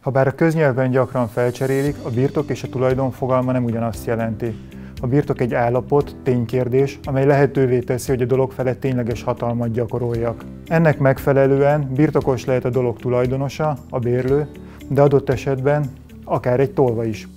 Habár a köznyelvben gyakran felcserélik, a birtok és a tulajdon fogalma nem ugyanazt jelenti. A birtok egy állapot, ténykérdés, amely lehetővé teszi, hogy a dolog felett tényleges hatalmat gyakoroljak. Ennek megfelelően birtokos lehet a dolog tulajdonosa, a bérlő, de adott esetben akár egy tolva is.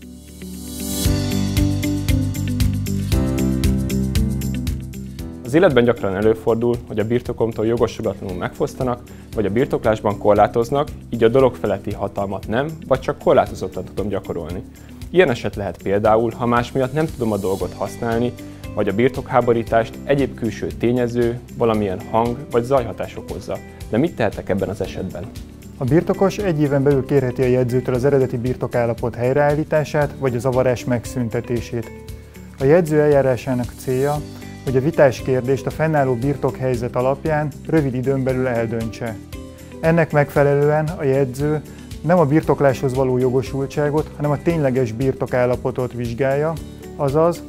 Az életben gyakran előfordul, hogy a birtokomtól jogosulatlanul megfosztanak, vagy a birtoklásban korlátoznak, így a dolog feletti hatalmat nem, vagy csak korlátozottan tudom gyakorolni. Ilyen eset lehet például, ha más miatt nem tudom a dolgot használni, vagy a birtokháborítást egyéb külső tényező, valamilyen hang vagy zajhatás okozza. De mit tehetek ebben az esetben? A birtokos egy éven belül kérheti a jegyzőtől az eredeti birtokállapot helyreállítását, vagy a zavarás megszüntetését. A jegyző eljárásának célja, hogy a vitás kérdést a fennálló birtokhelyzet alapján rövid időn belül eldöntse. Ennek megfelelően a jegyző nem a birtokláshoz való jogosultságot, hanem a tényleges birtokállapotot vizsgálja, azaz,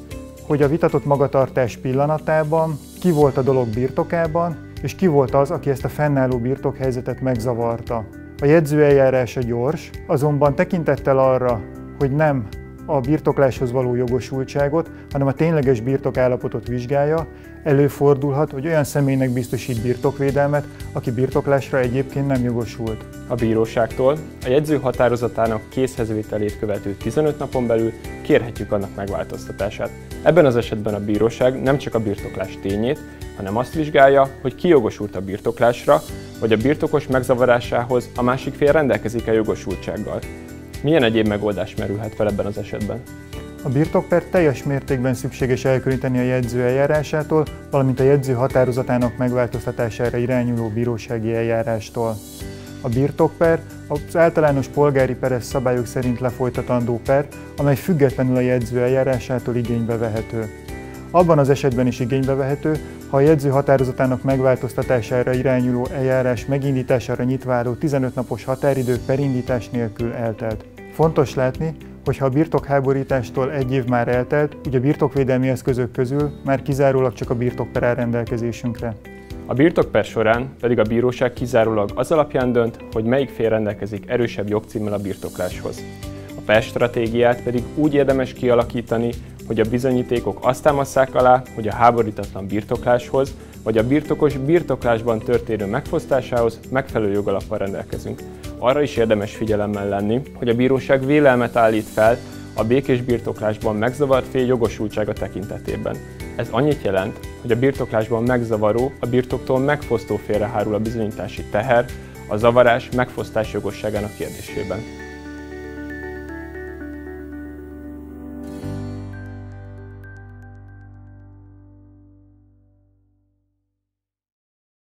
hogy a vitatott magatartás pillanatában ki volt a dolog birtokában, és ki volt az, aki ezt a fennálló birtokhelyzetet megzavarta. A jegyző eljárása gyors, azonban tekintettel arra, hogy nem a birtokláshoz való jogosultságot, hanem a tényleges birtokállapotot vizsgálja, előfordulhat, hogy olyan személynek biztosít birtokvédelmet, aki birtoklásra egyébként nem jogosult. A bíróságtól a jegyző határozatának készhezvételét követő 15 napon belül kérhetjük annak megváltoztatását. Ebben az esetben a bíróság nem csak a birtoklás tényét, hanem azt vizsgálja, hogy ki jogosult a birtoklásra, vagy a birtokos megzavarásához a másik fél rendelkezik-e jogosultsággal. Milyen egyéb megoldás merülhet fel ebben az esetben? A birtokpert teljes mértékben szükséges elkülöníteni a jegyző eljárásától, valamint a jegyző határozatának megváltoztatására irányuló bírósági eljárástól. A birtokper az általános polgári peres szabályok szerint lefolytatandó per, amely függetlenül a jegyző eljárásától igénybe vehető. Abban az esetben is igénybe vehető, ha a jegyző határozatának megváltoztatására irányuló eljárás megindítására nyitva álló 15 napos határidő perindítás nélkül eltelt. Fontos látni, hogy ha a birtokháborítástól egy év már eltelt, úgy a birtokvédelmi eszközök közül már kizárólag csak a birtokper áll rendelkezésünkre. A birtokper során pedig a bíróság kizárólag az alapján dönt, hogy melyik fél rendelkezik erősebb jogcímmel a birtokláshoz. A per stratégiát pedig úgy érdemes kialakítani, hogy a bizonyítékok azt támasszák alá, hogy a háborítatlan birtokláshoz, vagy a birtokos birtoklásban történő megfosztásához megfelelő jogalappal rendelkezünk. Arra is érdemes figyelemmel lenni, hogy a bíróság vélelmet állít fel a békés birtoklásban megzavart fél jogosultsága tekintetében. Ez annyit jelent, hogy a birtoklásban megzavaró, a birtoktól megfosztó félre hárul a bizonyítási teher a zavarás megfosztás jogosságának kérdésében.